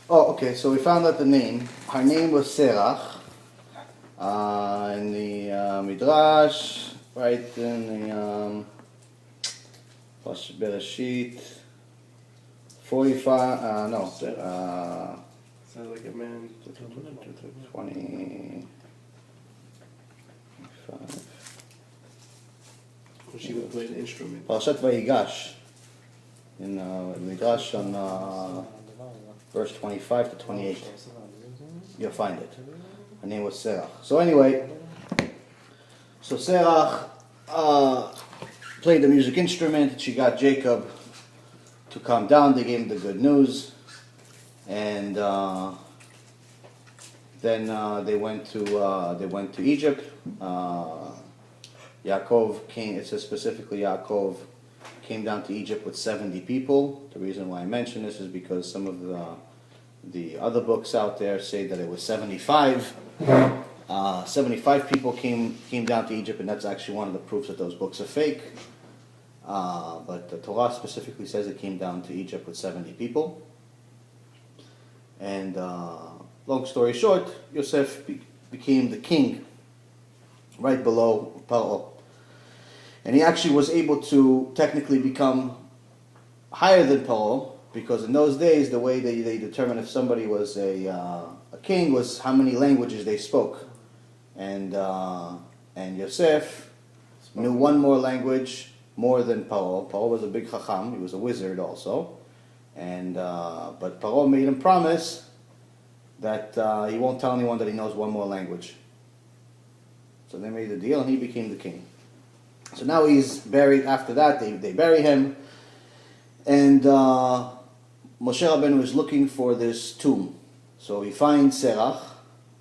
Oh, okay, so we found out the name. Her name was Serach. In the Midrash, right in the Bereshit 45, Sounds like a man. 25. When she would play an instrument. Parashat Vayigash, in Midrash on verse 25 to 28. You'll find it. Her name was Serach. So anyway, Serach played the music instrument. She got Jacob to calm down. They gave him the good news, and then they went to Egypt. Yaakov came. It says specifically Yaakov came down to Egypt with 70 people. The reason why I mention this is because some of the other books out there say that it was 75. 75 people came down to Egypt, and that's actually one of the proofs that those books are fake. But the Torah specifically says it came down to Egypt with 70 people. And long story short, Yosef became the king right below Paro. And he actually was able to technically become higher than Paro, because in those days the way they determined if somebody was a king was how many languages they spoke. And Yosef knew one more language more than Paro. Paro was a big chacham, he was a wizard also. And but Paro made him promise that he won't tell anyone that he knows one more language. So they made a deal, and he became the king. So now he's buried. After that, they bury him, and Moshe Rabbeinu is looking for this tomb. So he finds Serach,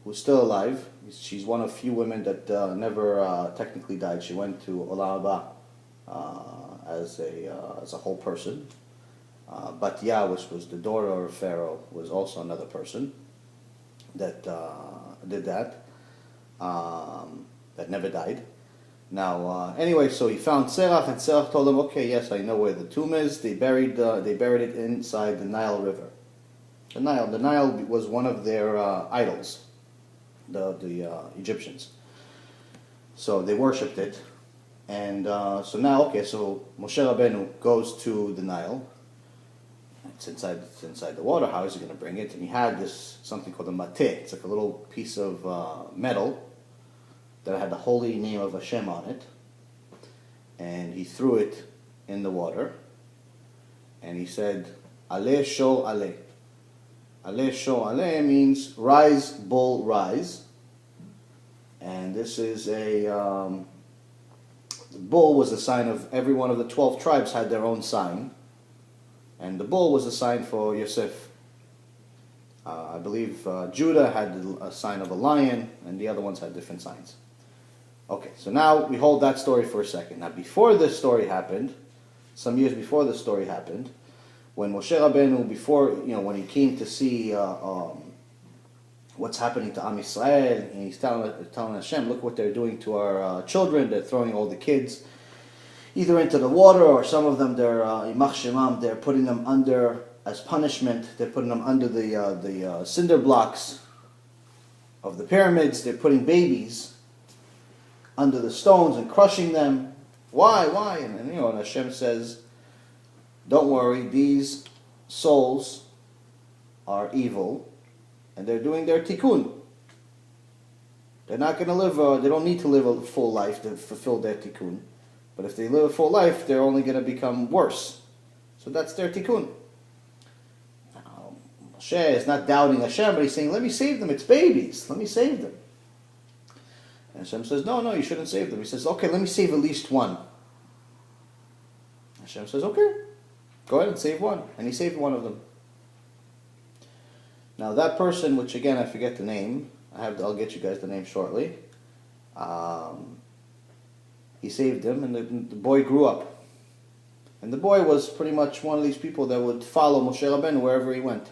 who's still alive. She's one of few women that never technically died. She went to Olam Haba as a whole person. Batya, which was the daughter of Pharaoh, was also another person that did that. That never died. Now, anyway, so he found Serach, and Serach told him, "Okay, yes, I know where the tomb is." They buried it inside the Nile River. The Nile was one of their idols, the Egyptians. So they worshipped it, and so Moshe Rabbeinu goes to the Nile. It's inside the water. How is he going to bring it? And he had something called a mateh. It's like a little piece of metal that had the holy name of Hashem on it, and he threw it in the water, and he said, "Aleh Sho Aleh." Aleh Sho Aleh means rise, bull, rise, and this is the bull was a sign of every one of the 12 tribes had their own sign, and the bull was a sign for Yosef. I believe Judah had a sign of a lion, and the other ones had different signs. Okay, so now we hold that story for a second. Now, before this story happened, some years before this story happened, when Moshe Rabbeinu, when he came to see what's happening to Am Yisrael, and he's telling Hashem, look what they're doing to our children. They're throwing all the kids either into the water, or some of them they're putting them under as punishment. They're putting them under the cinder blocks of the pyramids. They're putting babies under the stones and crushing them. Why? And Hashem says, don't worry, these souls are evil, and they're doing their tikkun. They're not going to live, they don't need to live a full life to fulfill their tikkun. But if they live a full life, they're only going to become worse. So that's their tikkun. Now, Moshe is not doubting Hashem, but he's saying, let me save them, it's babies, let me save them. And Hashem says, no, you shouldn't save them. He says, okay, let me save at least one. Hashem says, okay, go ahead and save one. And he saved one of them. Now that person, which again I forget the name, I'll get you guys the name shortly. He saved him, and the boy grew up. And the boy was pretty much one of these people that would follow Moshe Rabbeinu wherever he went.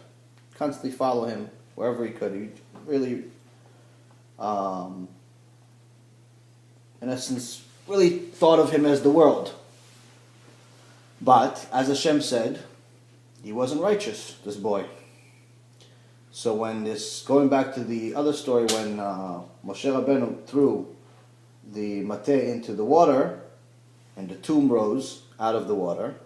Constantly follow him wherever he could. He really, in essence, really thought of him as the world. But, as Hashem said, he wasn't righteous, this boy. So going back to the other story, when Moshe Rabbeinu threw the mateh into the water, and the tomb rose out of the water,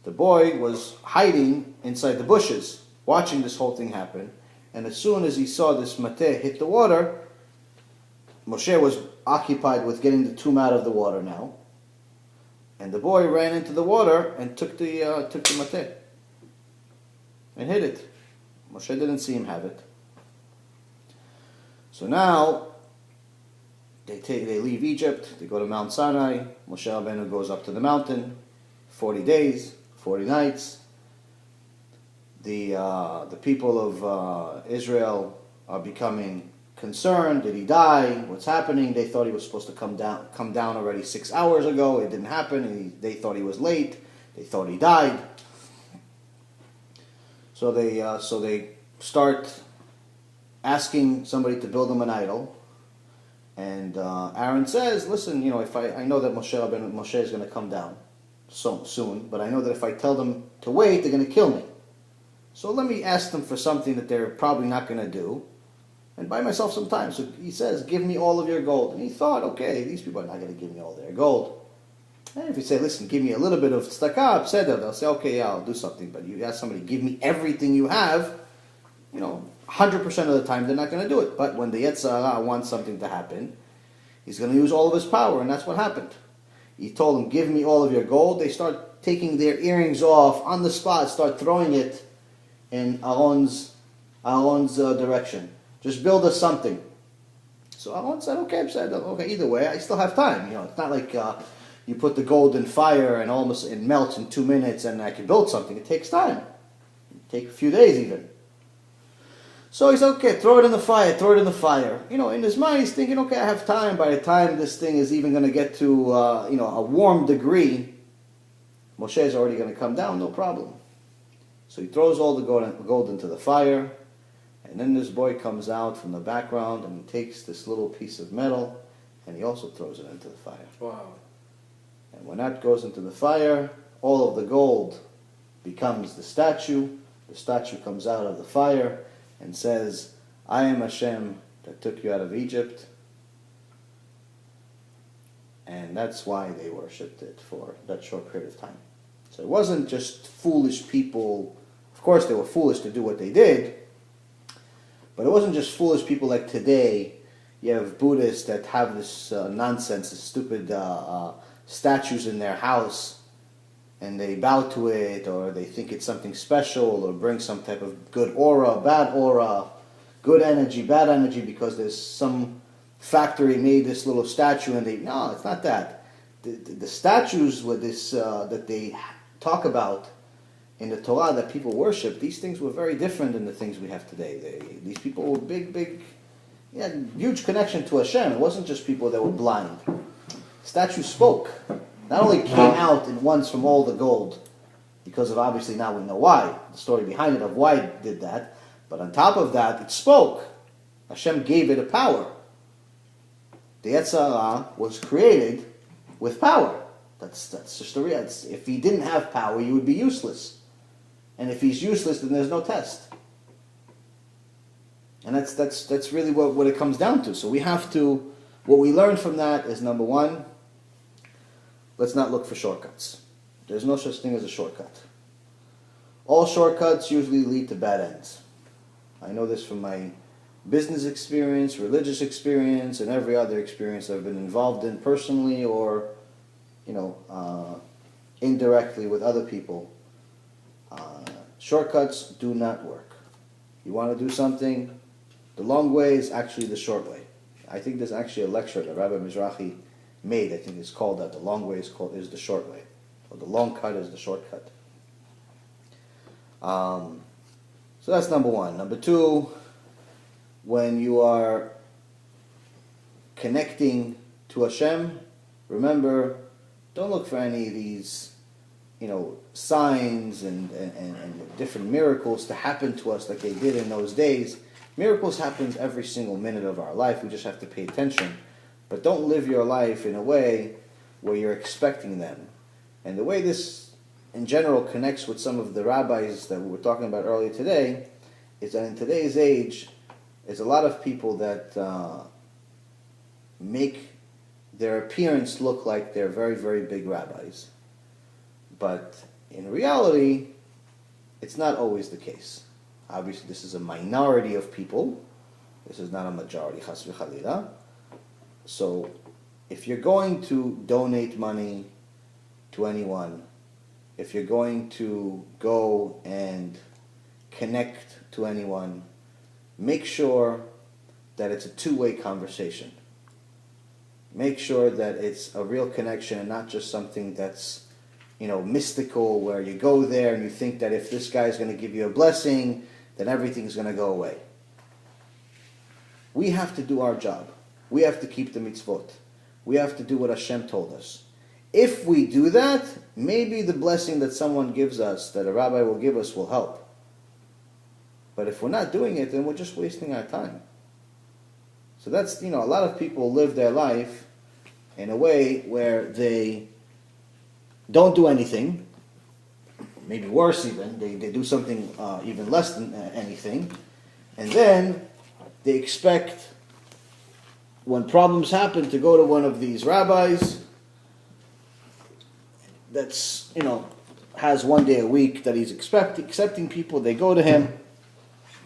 the boy was hiding inside the bushes, watching this whole thing happen. And as soon as he saw this mateh hit the water, Moshe was occupied with getting the tomb out of the water now. And the boy ran into the water and took the mateh and hid it. Moshe didn't see him have it. So now they leave Egypt, they go to Mount Sinai. Moshe Rabbeinu goes up to the mountain, 40 days, 40 nights. The people of Israel are becoming concerned. Did he die? What's happening? They thought he was supposed to come down already 6 hours ago. It didn't happen. They thought he was late. They thought he died. So they start asking somebody to build them an idol. And Aaron says, "Listen, if I know that Moshe is going to come down so soon, but I know that if I tell them to wait, they're going to kill me. So let me ask them for something that they're probably not going to do, and buy myself some time." So he says, "Give me all of your gold." And he thought, okay, these people are not going to give me all their gold. And if you say, "Listen, give me a little bit of tzedakah," they'll say, "Okay, yeah, I'll do something." But you ask somebody, "Give me everything you have," 100% of the time they're not going to do it. But when the Yetzer Hara wants something to happen, he's going to use all of his power, and that's what happened. He told them, "Give me all of your gold." They start taking their earrings off on the spot, start throwing it in Aaron's direction. "Just build us something." So Aaron said, "Okay, either way, I still have time. It's not like you put the gold in fire and almost it melts in 2 minutes and I can build something. It takes time. It takes a few days even." So he said, "Okay, throw it in the fire. In his mind, he's thinking, "Okay, I have time. By the time this thing is even going to get to, a warm degree, Moshe is already going to come down, no problem." So he throws all the gold into the fire, and then this boy comes out from the background, and he takes this little piece of metal, and he also throws it into the fire. Wow. And when that goes into the fire, all of the gold becomes the statue. The statue comes out of the fire and says, "I am Hashem that took you out of Egypt." And that's why they worshipped it for that short period of time. So it wasn't just foolish people. Of course, they were foolish to do what they did, but it wasn't just foolish people like today. You have Buddhists that have this nonsense, this stupid statues in their house, and they bow to it, or they think it's something special, or brings some type of good aura, bad aura, good energy, bad energy, because there's some factory made this little statue, and no, it's not that. The statues with this that they talk about in the Torah that people worship, these things were very different than the things we have today. These people were big, huge connection to Hashem. It wasn't just people that were blind. Statues spoke. Not only came out at once from all the gold, because of obviously now we know why, the story behind it of why it did that, but on top of that, it spoke. Hashem gave it a power. The Yetzer Hara was created with power. That's just the reality. If he didn't have power, he would be useless. And if he's useless, then there's no test. And that's really what it comes down to. So we have to, what we learn from that is, number one, let's not look for shortcuts. There's no such thing as a shortcut. All shortcuts usually lead to bad ends. I know this from my business experience, religious experience, and every other experience I've been involved in personally or, indirectly with other people. Shortcuts do not work. You want to do something, the long way is actually the short way. I think there's actually a lecture that Rabbi Mizrahi made. I think it's called that. The long way is the short way, or the long cut is the shortcut. So that's number one. Number two, when you are connecting to Hashem, remember, don't look for any of these, signs and different miracles to happen to us like they did in those days. Miracles happen every single minute of our life. We just have to pay attention. But don't live your life in a way where you're expecting them. And the way this, in general, connects with some of the rabbis that we were talking about earlier today, is that in today's age, there's a lot of people that make their appearance look like they're very, very big rabbis. But in reality, it's not always the case. Obviously, this is a minority of people. This is not a majority, chas v'chalila. So, if you're going to donate money to anyone, if you're going to go and connect to anyone, make sure that it's a two-way conversation. Make sure that it's a real connection and not just something that's, mystical, where you go there and you think that if this guy's going to give you a blessing, then everything's going to go away. We have to do our job. We have to keep the mitzvot. We have to do what Hashem told us. If we do that, maybe the blessing that someone gives us, that a rabbi will give us, will help. But if we're not doing it, then we're just wasting our time. So that's, a lot of people live their life in a way where they don't do anything, maybe worse even, they do something even less than anything, and then they expect, when problems happen, to go to one of these rabbis that's, has one day a week that he's accepting people. They go to him,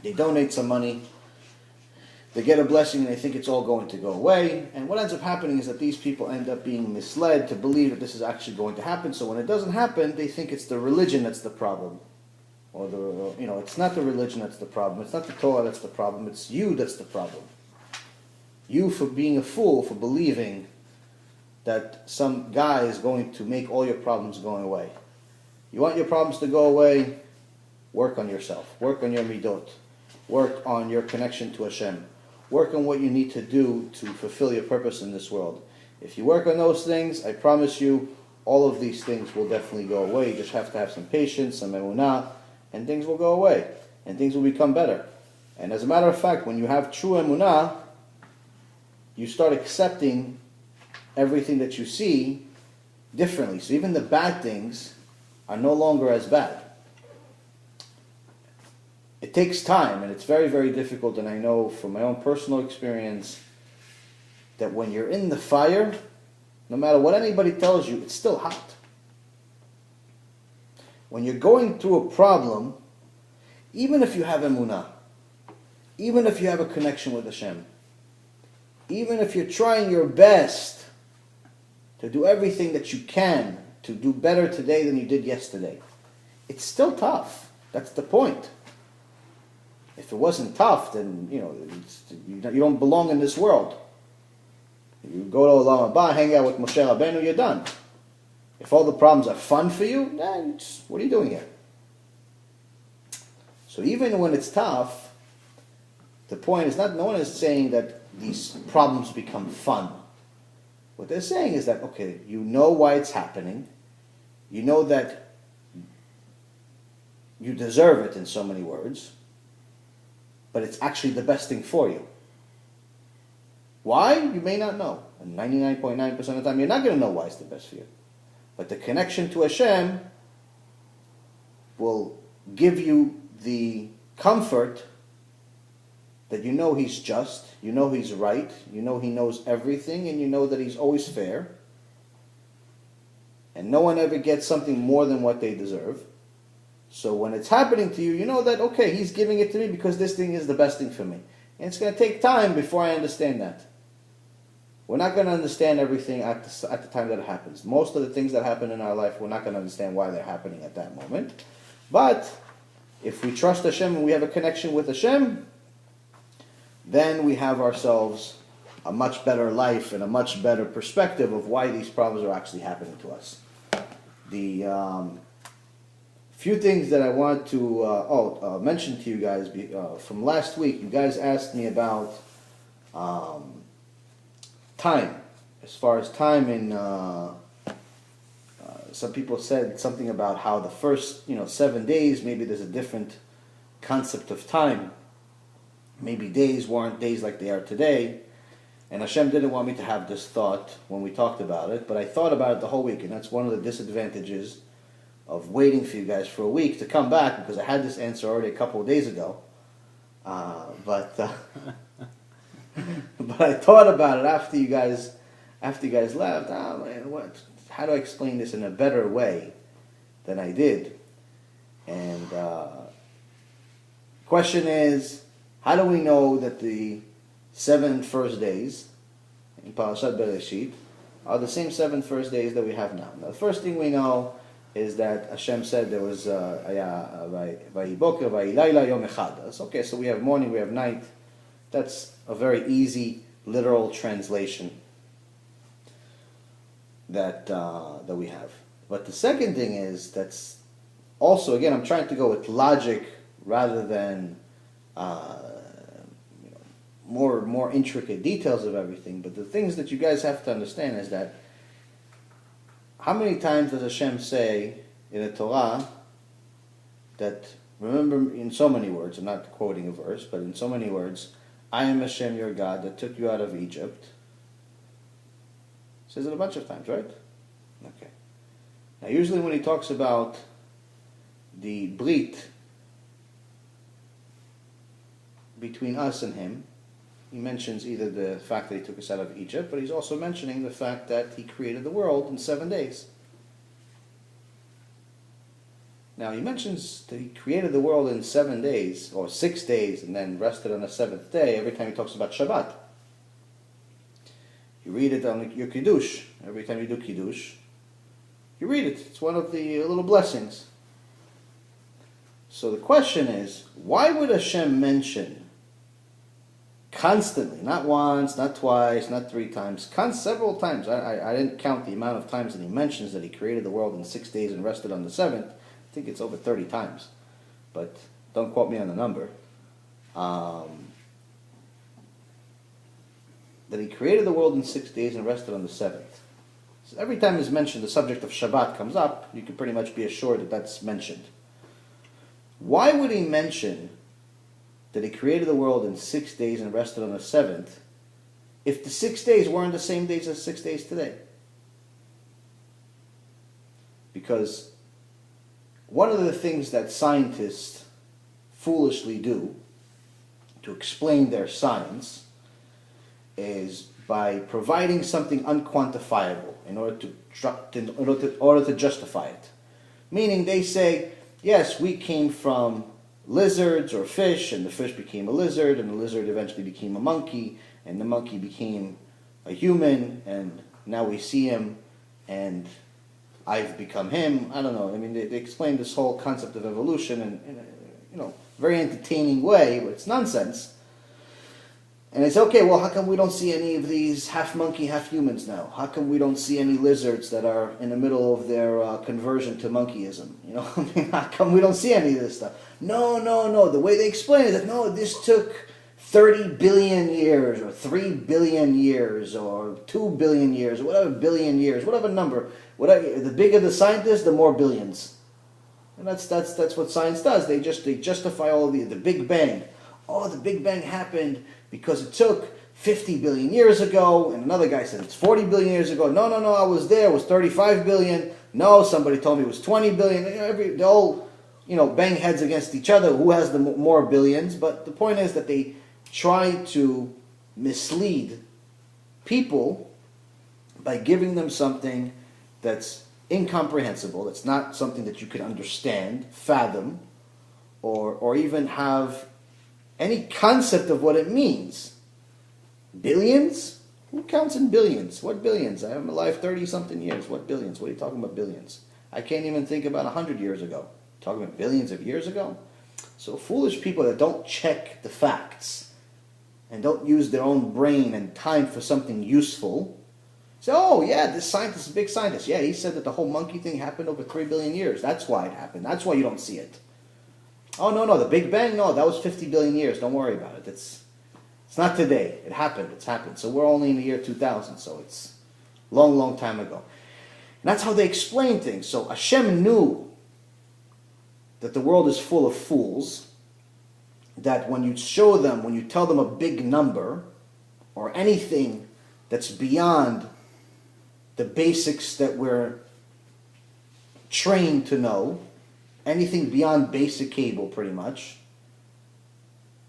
they donate some money, they get a blessing, and they think it's all going to go away. And what ends up happening is that these people end up being misled to believe that this is actually going to happen. So when it doesn't happen, they think it's the religion that's the problem. Or it's not the religion that's the problem. It's not the Torah that's the problem. It's you that's the problem. You for being a fool, for believing that some guy is going to make all your problems go away. You want your problems to go away? Work on yourself. Work on your midot. Work on your connection to Hashem. Work on what you need to do to fulfill your purpose in this world. If you work on those things, I promise you, all of these things will definitely go away. You just have to have some patience, some emunah, and things will go away. And things will become better. And as a matter of fact, when you have true emunah, you start accepting everything that you see differently. So even the bad things are no longer as bad. It takes time, and it's very, very difficult, and I know from my own personal experience that when you're in the fire, no matter what anybody tells you, it's still hot. When you're going through a problem, even if you have emunah, even if you have a connection with Hashem, even if you're trying your best to do everything that you can to do better today than you did yesterday, it's still tough. That's the point. If it wasn't tough, then you don't belong in this world. You go to Olam Haba, hang out with Moshe Rabbeinu, you're done. If all the problems are fun for you, then what are you doing here? So even when it's tough, the point is no one is saying that these problems become fun. What they're saying is that, okay, you know why it's happening. You know that you deserve it in so many words. But it's actually the best thing for you. Why? You may not know. And 99.9% of the time, you're not going to know why it's the best for you. But the connection to Hashem will give you the comfort that you know He's just, you know He's right, you know He knows everything, and you know that He's always fair. And no one ever gets something more than what they deserve. So when it's happening to you, you know that, okay, He's giving it to me because this thing is the best thing for me. And it's going to take time before I understand that. We're not going to understand everything at the time that it happens. Most of the things that happen in our life, we're not going to understand why they're happening at that moment. But if we trust Hashem and we have a connection with Hashem, then we have ourselves a much better life and a much better perspective of why these problems are actually happening to us. The few things that I want to mention to you guys from last week. You guys asked me about time. As far as time in, some people said something about how the first 7 days, maybe there's a different concept of time. Maybe days weren't days like they are today. And Hashem didn't want me to have this thought when we talked about it, but I thought about it the whole week, and that's one of the disadvantages of waiting for you guys for a week to come back, because I had this answer already a couple of days ago. But but I thought about it after you guys left. Oh man, how do I explain this in a better way than I did? And question is, how do we know that the 7 first days in Parashat Bereshit are the same 7 first days that we have now? Now, the first thing we know is that Hashem said there was Vayi Boker, Vayi Laila, Yom Echad. That's okay, so we have morning, we have night. That's a very easy, literal translation that we have. But the second thing is, that's also, again, I'm trying to go with logic rather than more intricate details of everything. But the things that you guys have to understand is that how many times does Hashem say in the Torah that, remember in so many words, I'm not quoting a verse, but in so many words, I am Hashem your God that took you out of Egypt. Says it a bunch of times, right? Okay. Now usually when he talks about the brit between us and him, he mentions either the fact that he took us out of Egypt, but he's also mentioning the fact that he created the world in 7 days. Now he mentions that he created the world in 7 days, or 6 days, and then rested on the 7th day every time he talks about Shabbat. You read it on your Kiddush. Every time you do Kiddush, you read it. It's one of the little blessings. So the question is, why would Hashem mention constantly, not once, not twice, not 3 times, several times. I didn't count the amount of times that he mentions that he created the world in 6 days and rested on the 7th. I think it's over 30 times, but don't quote me on the number. That he created the world in 6 days and rested on the 7th. So every time it's mentioned, the subject of Shabbat comes up, you can pretty much be assured that that's mentioned. Why would he mention that he created the world in 6 days and rested on the 7th, if the 6 days weren't the same days as 6 days today? Because one of the things that scientists foolishly do to explain their science is by providing something unquantifiable in order to justify it. Meaning they say, yes, we came from lizards or fish, and the fish became a lizard, and the lizard eventually became a monkey, and the monkey became a human, and now we see him, and I've become him. I don't know. I mean, they explain this whole concept of evolution in a very entertaining way, but it's nonsense. And it's okay, well, how come we don't see any of these half monkey, half humans now? How come we don't see any lizards that are in the middle of their conversion to monkeyism? You know, I mean, how come we don't see any of this stuff? No. The way they explain it is that, no, this took 30 billion years, or 3 billion years, or 2 billion years, or whatever billion years, whatever number. Whatever, the bigger the scientist, the more billions. And that's what science does. They justify all the Big Bang. Oh, the Big Bang happened because it took 50 billion years ago, and another guy said it's 40 billion years ago. No, I was there. It was 35 billion. No, somebody told me it was 20 billion. They all, bang heads against each other. Who has the more billions? But the point is that they try to mislead people by giving them something that's incomprehensible. That's not something that you can understand, fathom, or even have any concept of what it means. Billions? Who counts in billions? What billions? I'm alive 30-something years. What billions? What are you talking about billions? I can't even think about 100 years ago. Talking about billions of years ago? So foolish people that don't check the facts and don't use their own brain and time for something useful say, oh yeah, this scientist is a big scientist. Yeah, he said that the whole monkey thing happened over 3 billion years. That's why it happened. That's why you don't see it. Oh, no, the Big Bang, no, that was 50 billion years. Don't worry about it. It's not today. It happened. It's happened. So we're only in the year 2000, so it's long time ago. And that's how they explain things. So Hashem knew that the world is full of fools, that when you show them, when you tell them a big number, or anything that's beyond the basics that we're trained to know, anything beyond basic cable, pretty much,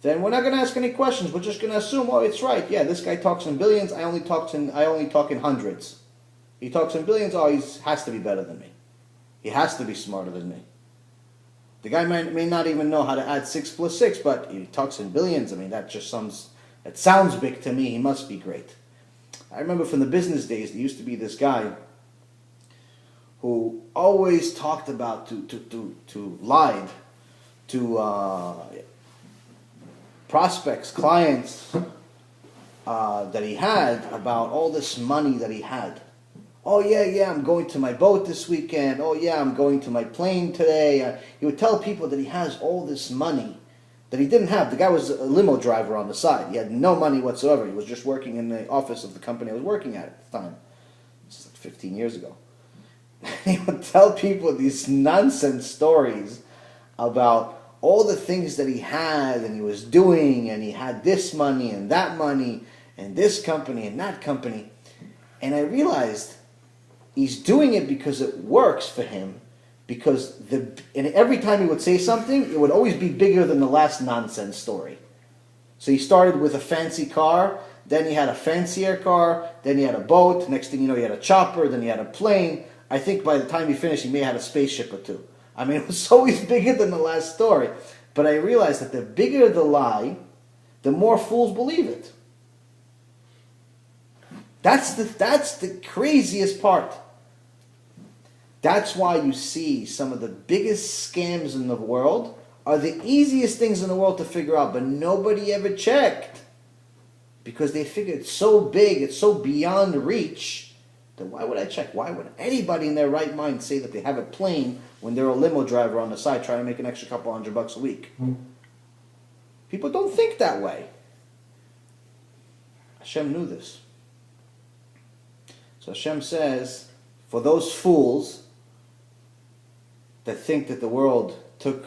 then we're not going to ask any questions. We're just going to assume, oh, it's right. Yeah, this guy talks in billions. I only talk in hundreds. He talks in billions. Oh, he has to be better than me. He has to be smarter than me. The guy may not even know how to add 6 plus 6, but he talks in billions. I mean, that sounds big to me. He must be great. I remember from the business days, there used to be this guy who always talked about lied to prospects, clients that he had about all this money that he had. Oh yeah, I'm going to my boat this weekend. Oh yeah, I'm going to my plane today. He would tell people that he has all this money that he didn't have. The guy was a limo driver on the side. He had no money whatsoever. He was just working in the office of the company I was working at the time. This is like 15 years ago. He would tell people these nonsense stories about all the things that he had and he was doing, and he had this money and that money and this company and that company. And I realized he's doing it because it works for him, because and every time he would say something, it would always be bigger than the last nonsense story. So he started with a fancy car, then he had a fancier car, then he had a boat, next thing you know he had a chopper, then he had a plane. I think by the time he finished, he may have had a spaceship or two. I mean, it was always bigger than the last story. But I realized that the bigger the lie, the more fools believe it. That's the craziest part. That's why you see some of the biggest scams in the world are the easiest things in the world to figure out, but nobody ever checked. Because they figure it's so big, it's so beyond reach, then why would I check? Why would anybody in their right mind say that they have a plane when they're a limo driver on the side trying to make an extra couple $100 a week? People don't think that way. Hashem knew this. So Hashem says, for those fools that think that the world took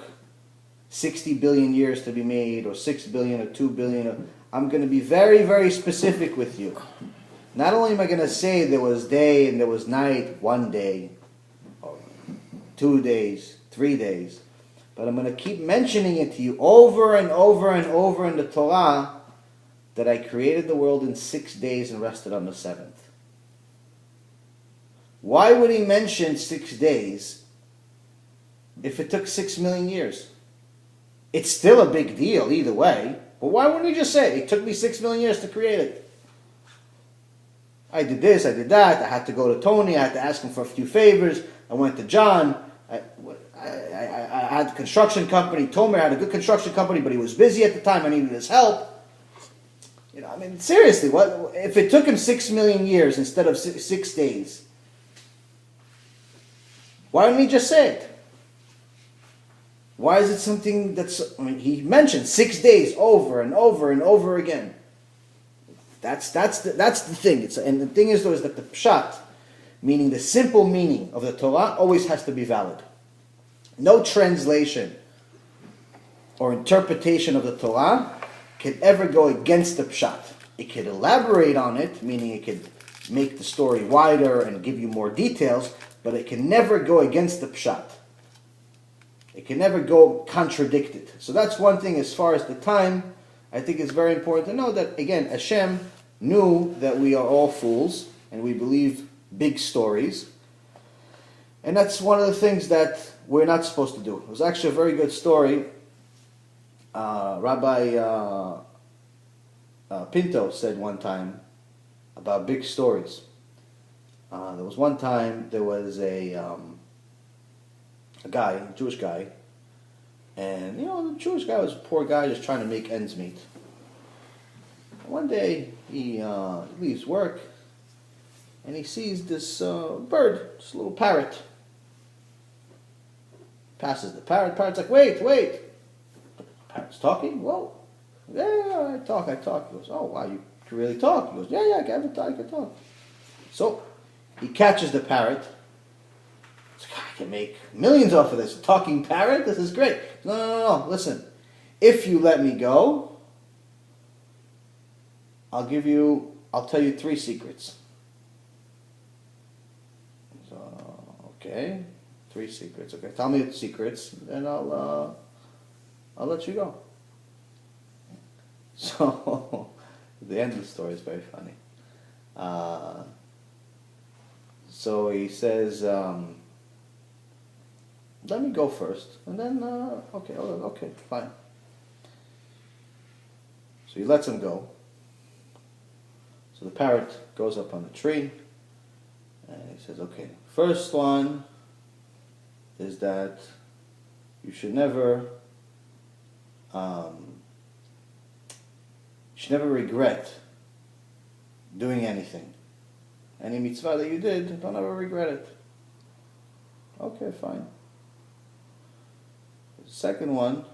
60 billion years to be made, or 6 billion, or 2 billion, I'm going to be very, very specific with you. Not only am I going to say there was day and there was night, 1 day, or 2 days, 3 days, but I'm going to keep mentioning it to you over and over and over in the Torah that I created the world in 6 days and rested on the 7th. Why would he mention 6 days if it took 6 million years? It's still a big deal either way. But why wouldn't he just say, it took me 6 million years to create it? I did this, I did that, I had to go to Tony, I had to ask him for a few favors, I went to John, I had a construction company, Tomer had a good construction company, but he was busy at the time, I needed his help. You know, I mean, seriously, what if it took him 6 million years instead of 6 days? Why didn't he just say it? Why is it something that's... I mean, he mentioned 6 days over and over and over again. That's the thing. And the thing is, though, is that the pshat, meaning the simple meaning of the Torah, always has to be valid. No translation or interpretation of the Torah can ever go against the pshat. It could elaborate on it, meaning it could make the story wider and give you more details, but it can never go against the pshat. It can never go contradicted. So that's one thing as far as the time. I think it's very important to know that, again, Hashem knew that we are all fools and we believe big stories. And that's one of the things that we're not supposed to do. It was actually a very good story. Rabbi Pinto said one time about big stories. There was one time there was a guy, a Jewish guy, and the Jewish guy was a poor guy just trying to make ends meet. One day he leaves work and he sees this bird, this little parrot. Passes the parrot. Parrot's like, wait. Parrot's talking? Whoa. Yeah, I talk. He goes, oh, wow, you can really talk? He goes, yeah, I can talk. So he catches the parrot. I can make millions off of this. A talking parrot? This is great. No. Listen, if you let me go, I'll tell you 3 secrets. So, okay, 3 secrets. Okay, tell me the secrets, and I'll let you go. So, the end of the story is very funny. So he says, let me go first. And then, okay, fine. So he lets him go. So the parrot goes up on the tree. And he says, okay, first one is that you should never regret doing anything. Any mitzvah that you did, don't ever regret it. Okay, fine. The second one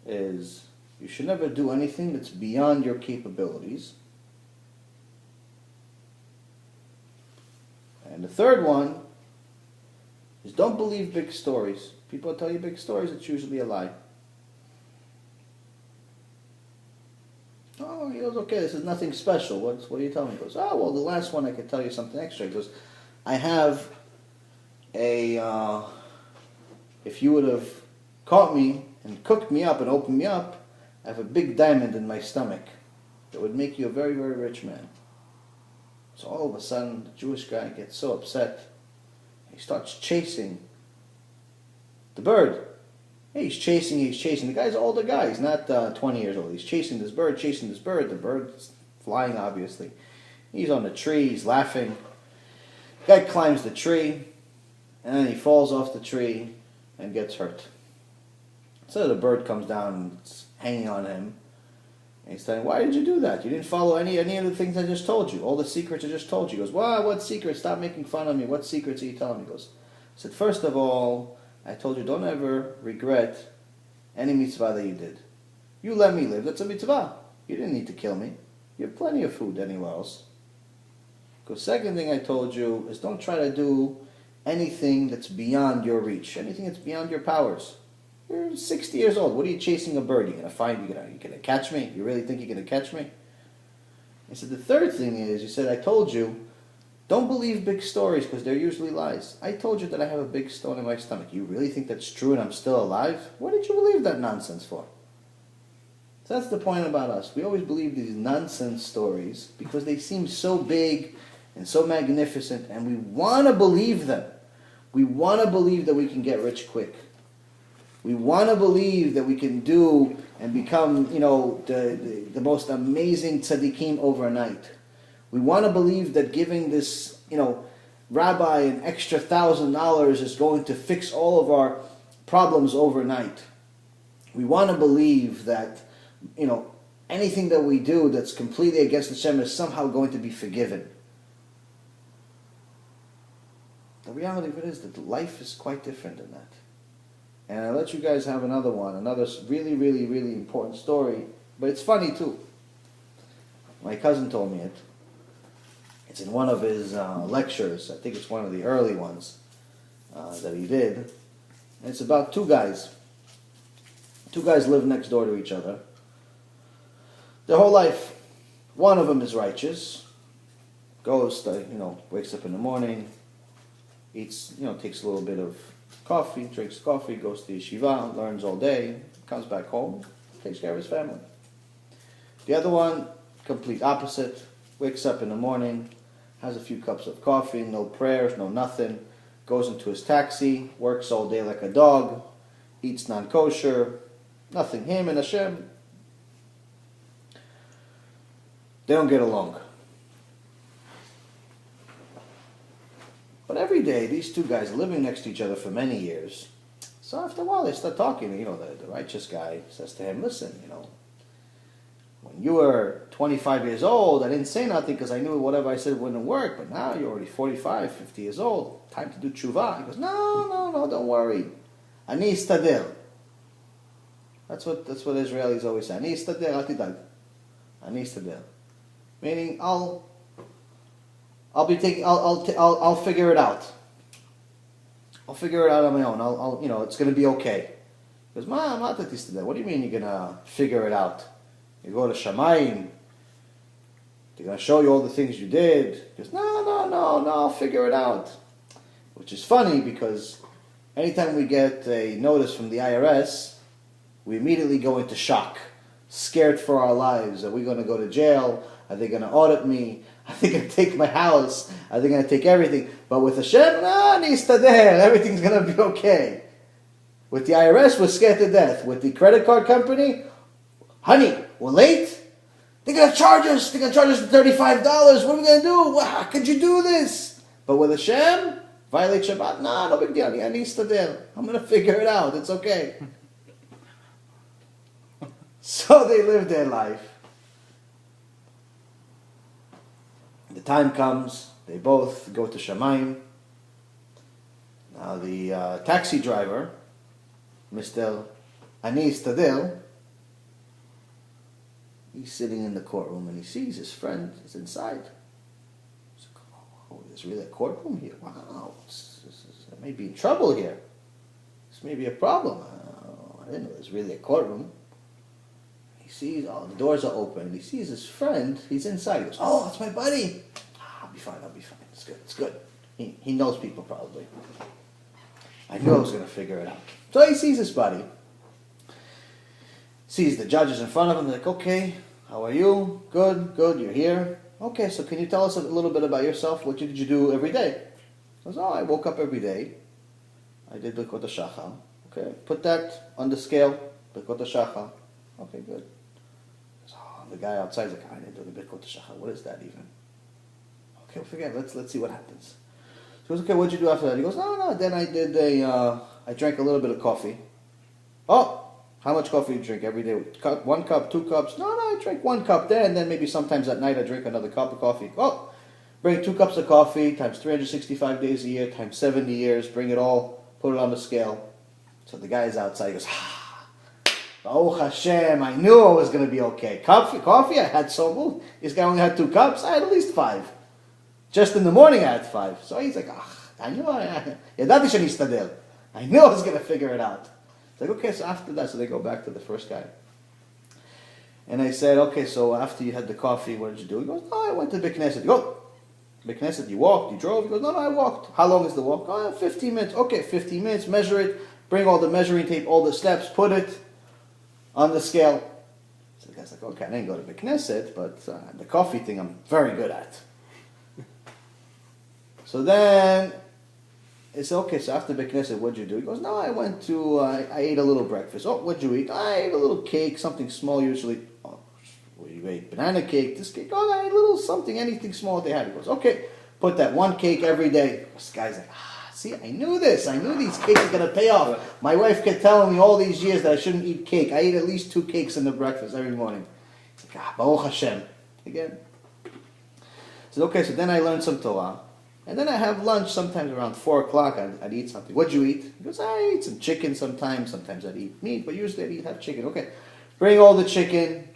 is you should never do anything that's beyond your capabilities. And the third one is don't believe big stories. People tell you big stories, it's usually a lie. Oh, he goes, okay, this is nothing special. What are you telling me? He goes, oh, well, the last one I could tell you something extra. He goes, I have if you would have caught me and cooked me up and opened me up, I have a big diamond in my stomach that would make you a very, very rich man. So all of a sudden, the Jewish guy gets so upset, he starts chasing the bird. Hey, he's chasing. The guy's an older guy. He's not 20 years old. He's chasing this bird. The bird's flying, obviously. He's on the tree. He's laughing. The guy climbs the tree, and then he falls off the tree and gets hurt. So the bird comes down and it's hanging on him. And he's saying, why did you do that? You didn't follow any of the things I just told you. All the secrets I just told you. He goes, well, what secrets? Stop making fun of me. What secrets are you telling me? He goes, I said, first of all, I told you don't ever regret any mitzvah that you did. You let me live, that's a mitzvah. You didn't need to kill me. You have plenty of food anywhere else. The second thing I told you is don't try to do anything that's beyond your reach, anything that's beyond your powers. You're 60 years old. What are you chasing a bird? You're gonna catch me? You really think you're gonna catch me? I said the third thing is, you said I told you don't believe big stories because they're usually lies. I told you that I have a big stone in my stomach. You really think that's true and I'm still alive? What did you believe that nonsense for? So that's the point about us. We always believe these nonsense stories because they seem so big and so magnificent, and we want to believe them. We want to believe that we can get rich quick. We want to believe that we can do and become, the most amazing tzaddikim overnight. We want to believe that giving this, rabbi an extra $1,000 is going to fix all of our problems overnight. We want to believe that, anything that we do that's completely against Hashem is somehow going to be forgiven. The reality of it is that life is quite different than that. And I'll let you guys have another really, really, really important story, but it's funny too. My cousin told me it. It's in one of his lectures. I think it's one of the early ones that he did. And it's about two guys. Two guys live next door to each other. Their whole life. One of them is righteous. Goes, wakes up in the morning, eats, takes a little bit of coffee, drinks coffee, goes to yeshiva, learns all day, comes back home, takes care of his family. The other one, complete opposite, wakes up in the morning, has a few cups of coffee, no prayers, no nothing, goes into his taxi, works all day like a dog, eats non-kosher, nothing. Him and Hashem, they don't get along. But every day, these two guys are living next to each other for many years. So after a while, they start talking. The righteous guy says to him, listen, when you were 25 years old, I didn't say nothing because I knew whatever I said wouldn't work. But now you're already 45, 50 years old. Time to do tshuva. He goes, no, don't worry. Ani istadel. That's what Israelis always say. Ani istadel, al tidag. Ani istadel. Meaning, I'll figure it out. I'll figure it out on my own. It's going to be okay. He goes, what do you mean you're going to figure it out? You go to Shamayim. They're going to show you all the things you did. He goes, no, I'll figure it out. Which is funny because anytime we get a notice from the IRS, we immediately go into shock. scared for our lives. Are we going to go to jail? Are they going to audit me? Are they going to take my house? Are they going to take everything? But with Hashem, no, nistader. Everything's going to be okay. With the IRS, we're scared to death. With the credit card company, honey, we're late. They're going to charge us. They're going to charge us $35. What are we going to do? How could you do this? But with Hashem, violate Shabbat? Nah, no big deal. Yeah, nistader. I'm going to figure it out. It's okay. So they live their life. The time comes, they both go to Shamayim. Now the taxi driver, Mr. Ani Stadil, he's sitting in the courtroom and he sees his friend is inside. He's like, oh, there's really a courtroom here? Wow, I may be in trouble here. This may be a problem. I didn't know there's really a courtroom. He sees, the doors are open. He sees his friend. He's inside. He goes, oh, it's my buddy. I'll be fine. It's good. He knows people probably. I knew I was going to figure it out. So he sees his buddy. Sees the judges in front of him. They're like, okay, how are you? Good, you're here. Okay, so can you tell us a little bit about yourself? What did you do every day? He goes, I woke up every day. I did Birkot HaShachar. Okay, put that on the scale. Birkot HaShachar. Okay, good. The guy outside is like, I didn't do the Birkot HaShachar. What is that even? Okay, well, forget it. Let's see what happens. So he goes, okay, what'd you do after that? He goes, no, then I did I drank a little bit of coffee. Oh, how much coffee do you drink every day? 1 cup, 2 cups? No, I drink 1 cup there, and then maybe sometimes at night I drink another cup of coffee. Oh, bring 2 cups of coffee times 365 days a year times 70 years. Bring it all, put it on the scale. So the guy is outside. He goes, oh Hashem, I knew I was going to be okay. Coffee, I had so much. This guy only had 2 cups. I had at least 5. Just in the morning I had 5. So he's like, I knew I knew I was going to figure it out. It's like, okay, so after that, so they go back to the first guy. And I said, okay, so after you had the coffee, what did you do? He goes, no, I went to Beit Knesset. He goes, Beit Knesset, you walked, you drove? He goes, no, I walked. How long is the walk? Oh, 15 minutes. Okay, 15 minutes, measure it, bring all the measuring tape, all the steps, put it on the scale. So the guy's like, okay, I didn't go to Beit Knesset, but the coffee thing I'm very good at. So then, it's okay, so after Beit Knesset, what'd you do? He goes, no, I went to, I ate a little breakfast. Oh, what'd you eat? I ate a little cake, something small usually. Oh, well, you ate banana cake, this cake. Oh, I ate a little something, anything small they had. He goes, okay, put that 1 cake every day. This guy's like, see, I knew this. I knew these cakes are going to pay off. My wife kept telling me all these years that I shouldn't eat cake. I eat at least 2 cakes in the breakfast every morning. He's like, Baruch Hashem. Again. So, okay, so then I learned some Torah. And then I have lunch sometimes around 4 o'clock. I'd eat something. What'd you eat? He goes, I eat some chicken sometimes. Sometimes I'd eat meat, but usually I'd have chicken. Okay, bring all the chicken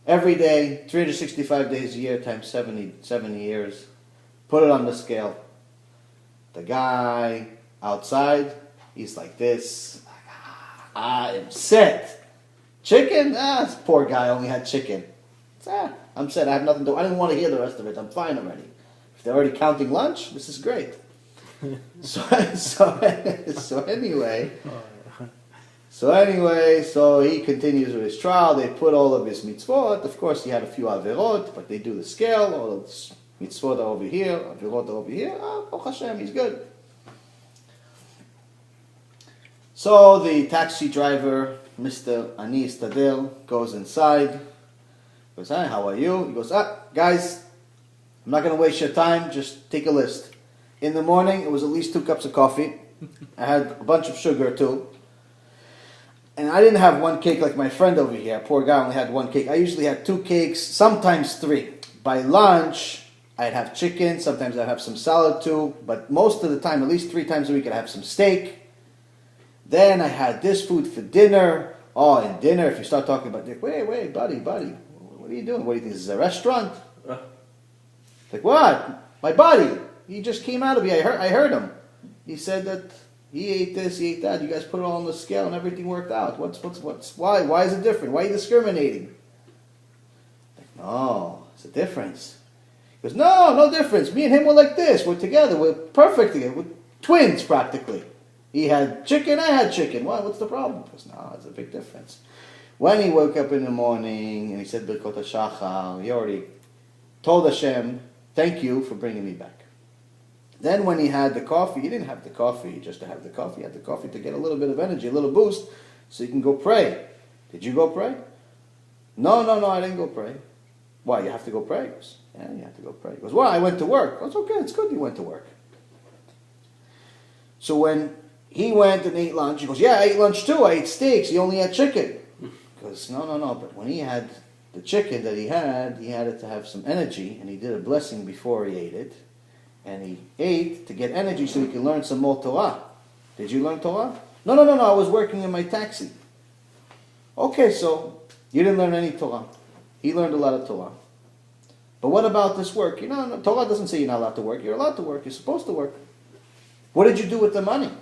every day, 365 days a year times 70 years. Put it on the scale. The guy outside, he's like this. I am set. Chicken? This poor guy only had chicken. I'm set. I have nothing to do. I didn't want to hear the rest of it. I'm fine already. If they're already counting lunch, this is great. So anyway, so he continues with his trial. They put all of his mitzvot. Of course, he had a few averot, but they do the scale. All of his mitzvot are over here, averot are over here. Oh Hashem, he's good. So the taxi driver, Mr. Ani Stadil, goes inside. Goes, hi, how are you? He goes, guys, I'm not going to waste your time. Just take a list. In the morning, it was at least 2 cups of coffee. I had a bunch of sugar too. And I didn't have 1 cake like my friend over here. Poor guy only had 1 cake. I usually had 2 cakes, sometimes 3. By lunch, I'd have chicken. Sometimes I'd have some salad too. But most of the time, at least 3 times a week, I'd have some steak. Then I had this food for dinner. Oh, and dinner, if you start talking about it, wait, buddy. What are you doing? What do you think? This is a restaurant? Like, what? My buddy. He just came out of here. I heard him. He said that he ate this, he ate that. You guys put it all on the scale and everything worked out. Why? Why is it different? Why are you discriminating? Like, no, it's a difference. He goes, no difference. Me and him were like this. We're together. We're perfect together. We're twins practically. He had chicken, I had chicken. What's the problem? He goes, no, it's a big difference. When he woke up in the morning and he said Birkot HaShachar, he already told Hashem, thank you for bringing me back. Then when he had the coffee, he didn't have the coffee just to have the coffee. He had the coffee to get a little bit of energy, a little boost, so he can go pray. Did you go pray? No, I didn't go pray. Why, you have to go pray? He goes, yeah, you have to go pray. He goes, well, I went to work. That's okay, it's good you went to work. So when he went and ate lunch, he goes, yeah, I ate lunch too. I ate steaks. He only had chicken. He goes, no. But when he had the chicken that he had it to have some energy, and he did a blessing before he ate it. And he ate to get energy so he could learn some more Torah. Did you learn Torah? No, I was working in my taxi. Okay, so you didn't learn any Torah. He learned a lot of Torah. But what about this work? Torah doesn't say you're not allowed to work. You're allowed to work. You're supposed to work. What did you do with the money?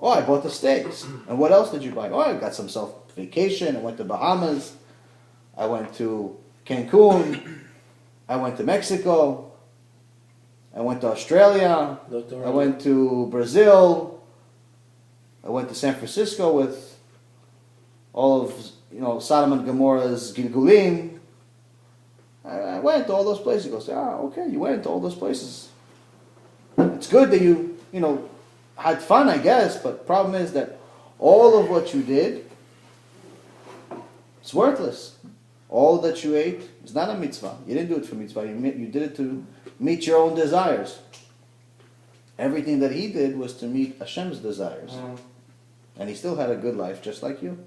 Oh, I bought the steaks. And what else did you buy? Oh, I got some self-vacation. I went to Bahamas. I went to Cancun. I went to Mexico. I went to Australia. I went to Brazil. I went to San Francisco with all of, Sodom and Gomorrah's Gilgulim. I went to all those places. He goes, okay, you went to all those places. It's good that you had fun, I guess, but the problem is that all of what you did is worthless. All that you ate is not a mitzvah. You didn't do it for mitzvah. You did it to meet your own desires. Everything that he did was to meet Hashem's desires. And he still had a good life, just like you.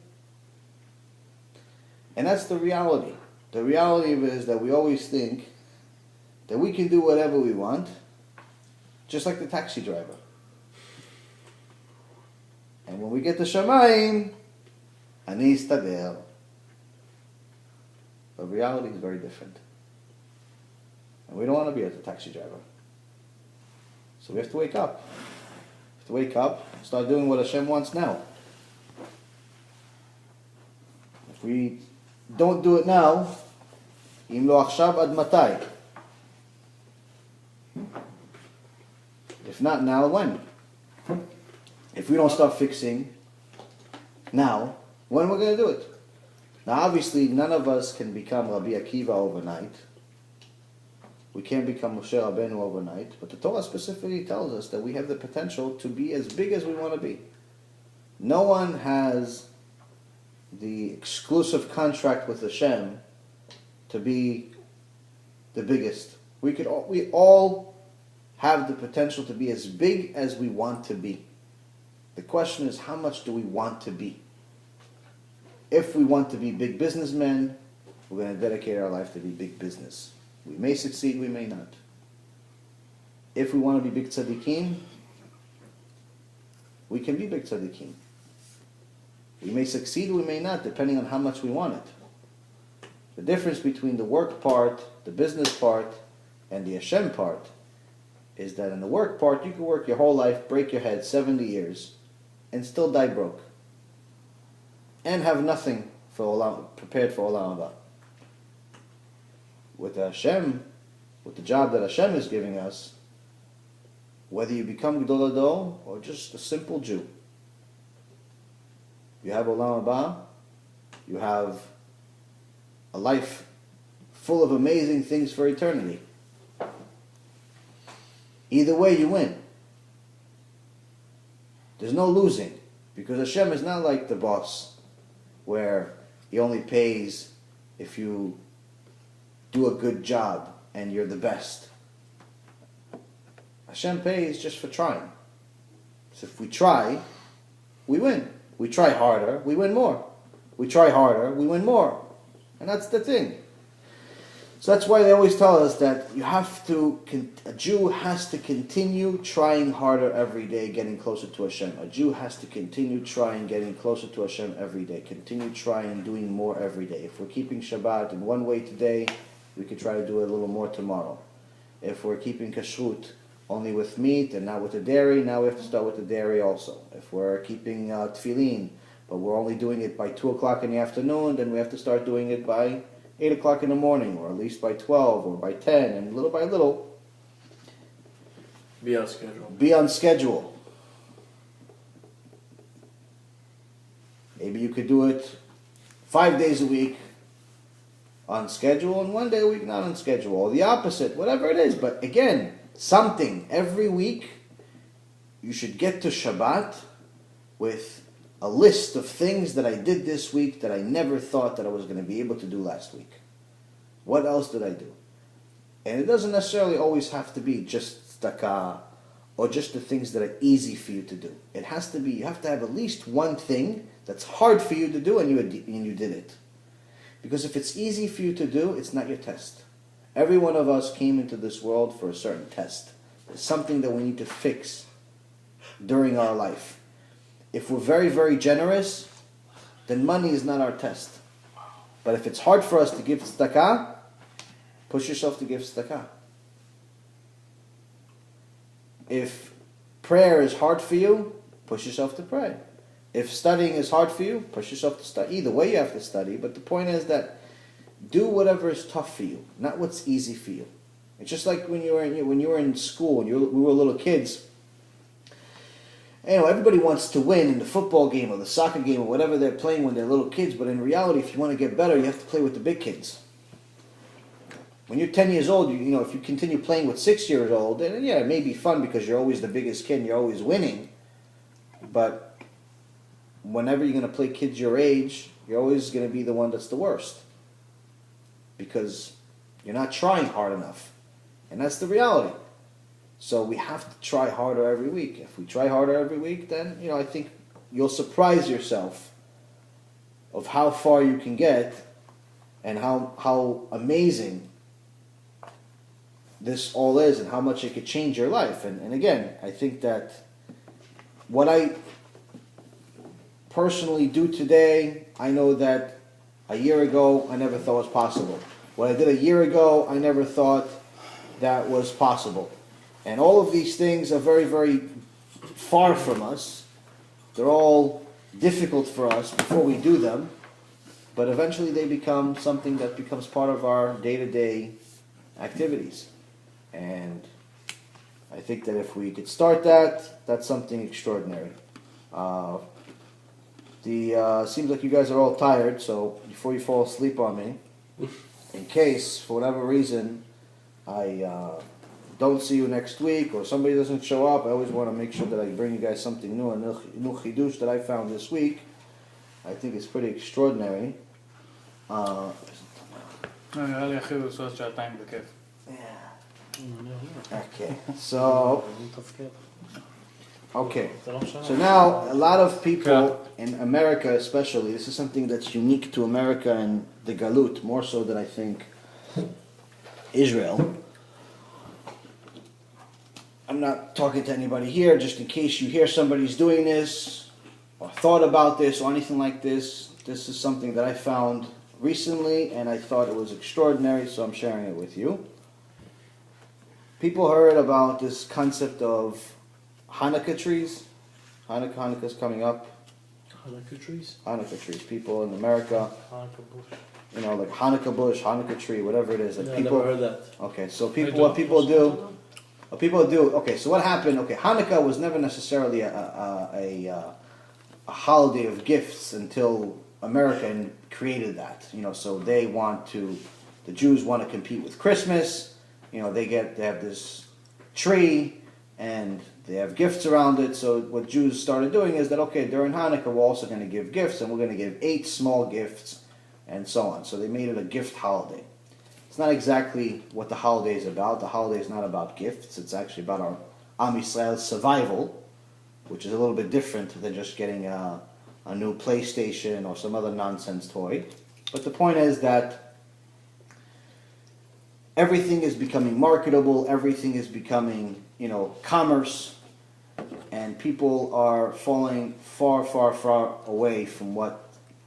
And that's the reality. The reality of it is that we always think that we can do whatever we want, just like the taxi driver. And when we get to Shamayim, ani istader. But reality is very different. And we don't want to be as a taxi driver. So we have to wake up. We have to wake up, start doing what Hashem wants now. If we don't do it now, im lo achshav ad matai. If not now, when? If we don't start fixing now, when are we going to do it? Now obviously none of us can become Rabbi Akiva overnight. We can't become Moshe Rabbeinu overnight, but the Torah specifically tells us that we have the potential to be as big as we want to be. No one has the exclusive contract with Hashem to be the biggest. We all have the potential to be as big as we want to be. The question is, how much do we want to be? If we want to be big businessmen, we're going to dedicate our life to be big business. We may succeed, we may not. If we want to be big tzaddikim, we can be big tzaddikim. We may succeed, we may not, depending on how much we want it. The difference between the work part, the business part, and the Hashem part is that in the work part, you can work your whole life, break your head 70 years, and still die broke. And have nothing prepared for Olam Haba. With Hashem, with the job that Hashem is giving us, whether you become Gedol Hador or just a simple Jew, you have Olam Haba, you have a life full of amazing things for eternity. Either way, you win. There's no losing, because Hashem is not like the boss, where he only pays if you do a good job and you're the best. Hashem pays just for trying. So if we try, we win. We try harder, we win more. We try harder, we win more. And that's the thing. So that's why they always tell us that a Jew has to continue trying harder every day, getting closer to Hashem. A Jew has to continue trying, getting closer to Hashem every day. Continue trying, doing more every day. If we're keeping Shabbat in one way today, we could try to do it a little more tomorrow. If we're keeping Kashrut only with meat and not with the dairy, now we have to start with the dairy also. If we're keeping Tefillin, but we're only doing it by 2 o'clock in the afternoon, then we have to start doing it by 8 o'clock in the morning, or at least by 12, or by 10, and little by little. Be on schedule. Be on schedule. Maybe you could do it 5 days a week on schedule and 1 day a week not on schedule, or the opposite, whatever it is. But again, something every week. You should get to Shabbat with a list of things that I did this week that I never thought that I was going to be able to do last week. What else did I do? And it doesn't necessarily always have to be just tzedakah or just the things that are easy for you to do. It has to be, you have to have at least one thing that's hard for you to do and you did it. Because if it's easy for you to do, it's not your test. Every one of us came into this world for a certain test. It's something that we need to fix during our life. If we're very, very generous, then money is not our test. But if it's hard for us to give tzedakah, push yourself to give tzedakah. If prayer is hard for you, push yourself to pray. If studying is hard for you, push yourself to study. Either way you have to study, but the point is that do whatever is tough for you, not what's easy for you. It's just like when you were in school and we were little kids. You know, everybody wants to win in the football game or the soccer game or whatever they're playing when they're little kids, but in reality, if you want to get better, you have to play with the big kids. When you're 10 years old, you know, if you continue playing with 6 years old, then yeah, it may be fun because you're always the biggest kid and you're always winning. But whenever you're going to play kids your age, you're always going to be the one that's the worst. Because you're not trying hard enough. And that's the reality. So we have to try harder every week. If we try harder every week, then, you know, I think you'll surprise yourself of how far you can get and how amazing this all is and how much it could change your life. And again, I think that what I personally do today, I know that a year ago I never thought was possible. What I did a year ago, I never thought that was possible. And all of these things are very, very far from us. They're all difficult for us before we do them. But eventually they become something that becomes part of our day-to-day activities. And I think that if we could start that, that's something extraordinary. Seems like you guys are all tired, so before you fall asleep on me, in case, for whatever reason, I don't see you next week or somebody doesn't show up, I always want to make sure that I bring you guys something new, a new chidush that I found this week. I think it's pretty extraordinary. נראה לי הכי בסוף שעתיים בכיף. Okay, so now a lot of people in America especially, this is something that's unique to America and the Galut, more so than I think Israel. I'm not talking to anybody here, just in case you hear somebody's doing this or thought about this or anything like this. This is something that I found recently and I thought it was extraordinary, so I'm sharing it with you. People heard about this concept of Hanukkah trees. Hanukkah's coming up. Hanukkah trees? Hanukkah trees. People in America, Hanukkah bush. you know, like Hanukkah bush, Hanukkah tree, whatever it is. Like Yeah, people, I never heard that. okay, so what people do, okay, so what happened, okay, Hanukkah was never necessarily a holiday of gifts until America created that, you know, so the Jews want to compete with Christmas, you know, they have this tree, and they have gifts around it, so what Jews started doing is that, okay, during Hanukkah we're also going to give gifts, and we're going to give 8 small gifts, and so on, so they made it a gift holiday. It's not exactly what the holiday is about. The holiday is not about gifts. It's actually about our Am Yisrael's survival, which is a little bit different than just getting a new PlayStation or some other nonsense toy. But the point is that everything is becoming marketable. Everything is becoming, you know, commerce. And people are falling far, far, far away from what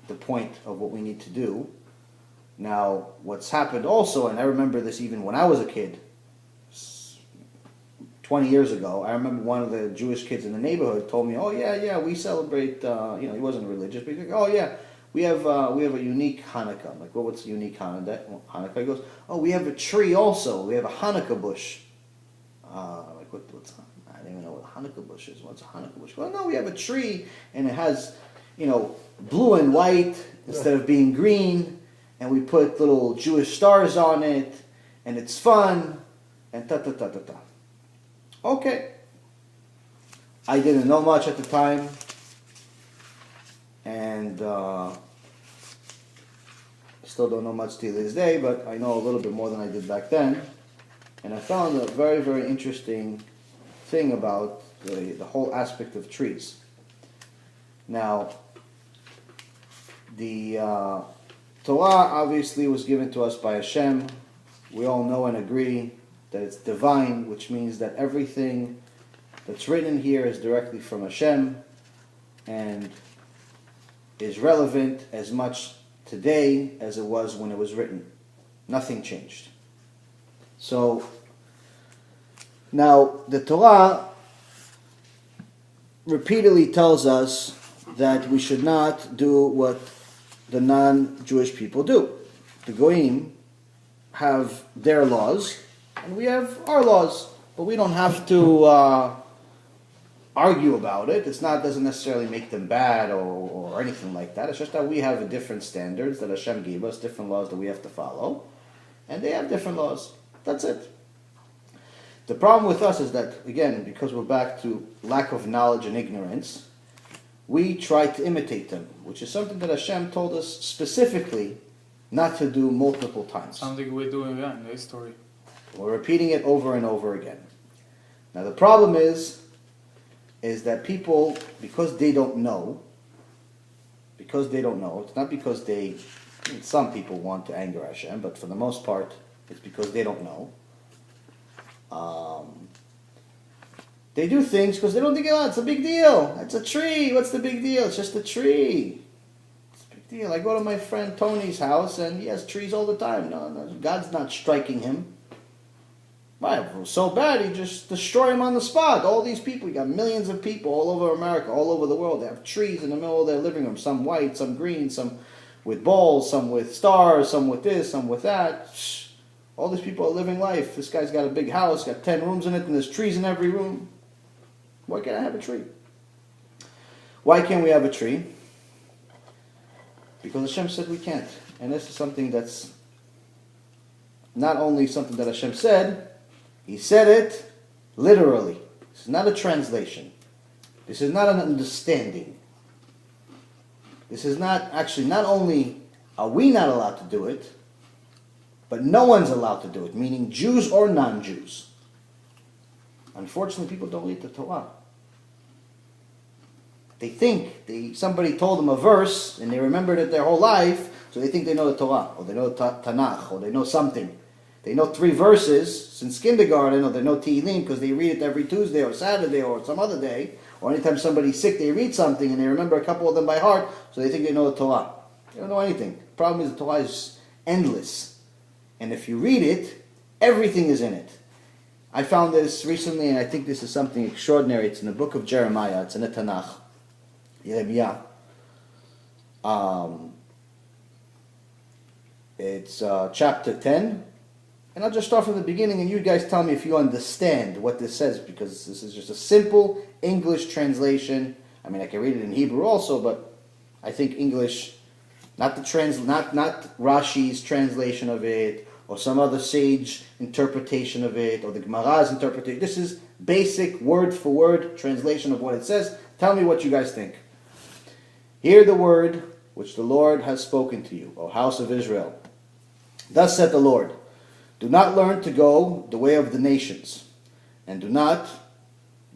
the point of what we need to do. Now, what's happened also, and I remember this even when I was a kid, 20 years ago, I remember one of the Jewish kids in the neighborhood told me, oh yeah, we celebrate, you know, he wasn't religious, but he's like, oh yeah, we have a unique Hanukkah. I'm like, well, what's a unique Hanukkah? He goes, oh, we have a tree also. We have a Hanukkah bush. I'm like, what's I don't even know what a Hanukkah bush is. What's a Hanukkah bush? Well, no, we have a tree, and it has, you know, blue and white instead of being green, and we put little Jewish stars on it, and it's fun, and ta-ta-ta-ta-ta. Okay. I didn't know much at the time, and still don't know much to this day, but I know a little bit more than I did back then. And I found a very, very interesting thing about the whole aspect of trees. Now, the Torah obviously was given to us by Hashem. We all know and agree that it's divine, which means that everything that's written here is directly from Hashem and is relevant as much today as it was when it was written. Nothing changed. So, now the Torah repeatedly tells us that we should not do what the non-Jewish people do. The Goyim have their laws, and we have our laws, but we don't have to argue about it. Doesn't necessarily make them bad or anything like that. It's just that we have different standards that Hashem gave us, different laws that we have to follow, and they have different laws. That's it. The problem with us is that, again, because we're back to lack of knowledge and ignorance, we try to imitate them, which is something that Hashem told us specifically not to do multiple times. Something we're doing in the history. We're repeating it over and over again. Now the problem is that people, because they don't know, it's not because some people want to anger Hashem, but for the most part, it's because they don't know. They do things because they don't think, it's a big deal. It's a tree. What's the big deal? It's just a tree. It's a big deal. I go to my friend Tony's house and he has trees all the time. No, God's not striking him. Why? If it was so bad, he'd just destroy him on the spot. All these people, you got millions of people all over America, all over the world. They have trees in the middle of their living room. Some white, some green, some with balls, some with stars, some with this, some with that. All these people are living life. This guy's got a big house, got 10 rooms in it, and there's trees in every room. Why can't I have a tree? Why can't we have a tree? Because Hashem said we can't. And this is something that's not only something that Hashem said, He said it literally. This is not a translation. This is not an understanding. This is not only are we not allowed to do it, but no one's allowed to do it, meaning Jews or non-Jews. Unfortunately, people don't read the Torah. They think somebody told them a verse and they remembered it their whole life, so they think they know the Torah, or they know the Tanakh, or they know something. They know 3 verses since kindergarten, or they know Tehillim because they read it every Tuesday or Saturday or some other day, or anytime somebody's sick they read something and they remember a couple of them by heart, so they think they know the Torah. They don't know anything. The problem is the Torah is endless. And if you read it, everything is in it. I found this recently, and I think this is something extraordinary. It's in the book of Jeremiah. It's in the Tanakh. Yeremiah. It's chapter 10. And I'll just start from the beginning, and you guys tell me if you understand what this says, because this is just a simple English translation. I mean, I can read it in Hebrew also, but I think English, not Rashi's translation of it, or some other sage interpretation of it, or the Gemara's interpretation. This is basic word-for-word translation of what it says. Tell me what you guys think. Hear the word which the Lord has spoken to you, O house of Israel. Thus said the Lord, do not learn to go the way of the nations, and do not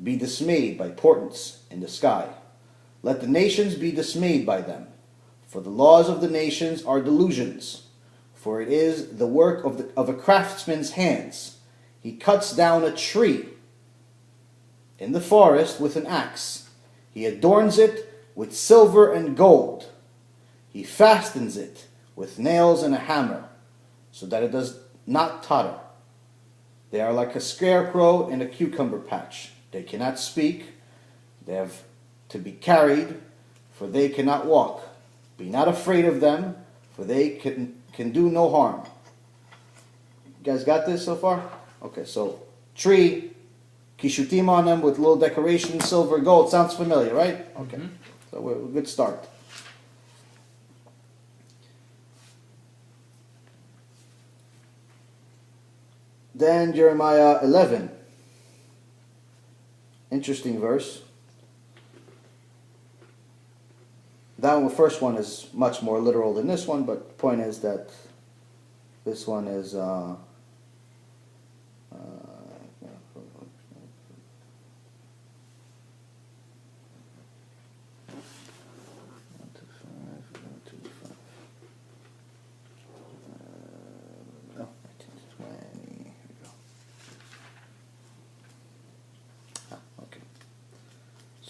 be dismayed by portents in the sky. Let the nations be dismayed by them, for the laws of the nations are delusions. For it is the work of a craftsman's hands. He cuts down a tree in the forest with an axe. He adorns it with silver and gold. He fastens it with nails and a hammer, so that it does not totter. They are like a scarecrow in a cucumber patch. They cannot speak. They have to be carried, for they cannot walk. Be not afraid of them, for they can do no harm. You guys got this so far? Okay, so tree, kishutim on them with little decoration, silver, gold. Sounds familiar, right? Okay, so we're a good start. Then Jeremiah 11. Interesting verse. That one, the first one is much more literal than this one, but the point is that this one is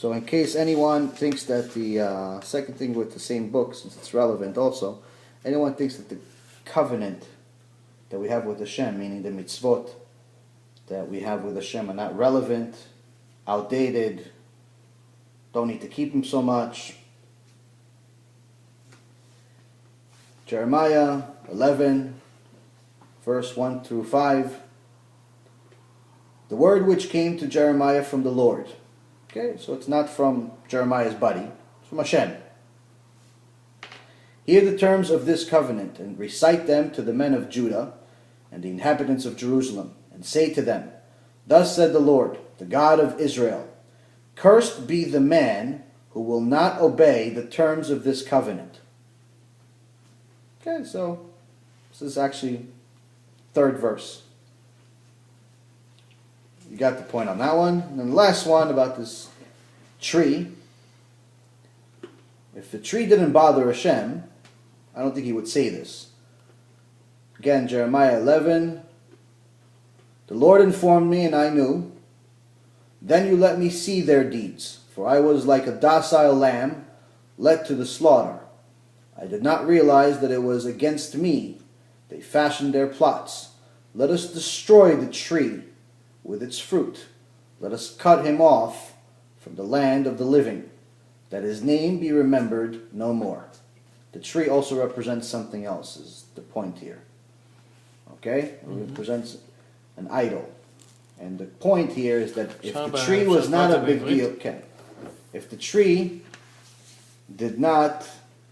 So in case anyone thinks that the second thing with the same book, since it's relevant also, anyone thinks that the covenant that we have with Hashem, meaning the mitzvot that we have with Hashem, are not relevant, outdated, don't need to keep them so much. Jeremiah 11, verse 1 through 5. The word which came to Jeremiah from the Lord. Okay, so it's not from Jeremiah's buddy, it's from Hashem. Hear the terms of this covenant and recite them to the men of Judah and the inhabitants of Jerusalem, and say to them, Thus said the Lord, the God of Israel, Cursed be the man who will not obey the terms of this covenant. Okay, so this is actually third verse. You got the point on that one. And then the last one about this tree. If the tree didn't bother Hashem, I don't think he would say this. Again, Jeremiah 11. The Lord informed me, and I knew. Then you let me see their deeds, for I was like a docile lamb led to the slaughter. I did not realize that it was against me they fashioned their plots. Let us destroy the tree with its fruit. Let us cut him off from the land of the living, that his name be remembered no more. The tree also represents something else, is the point here. Okay? It represents an idol. And the point here is that if the tree was not a big deal, okay, if the tree did not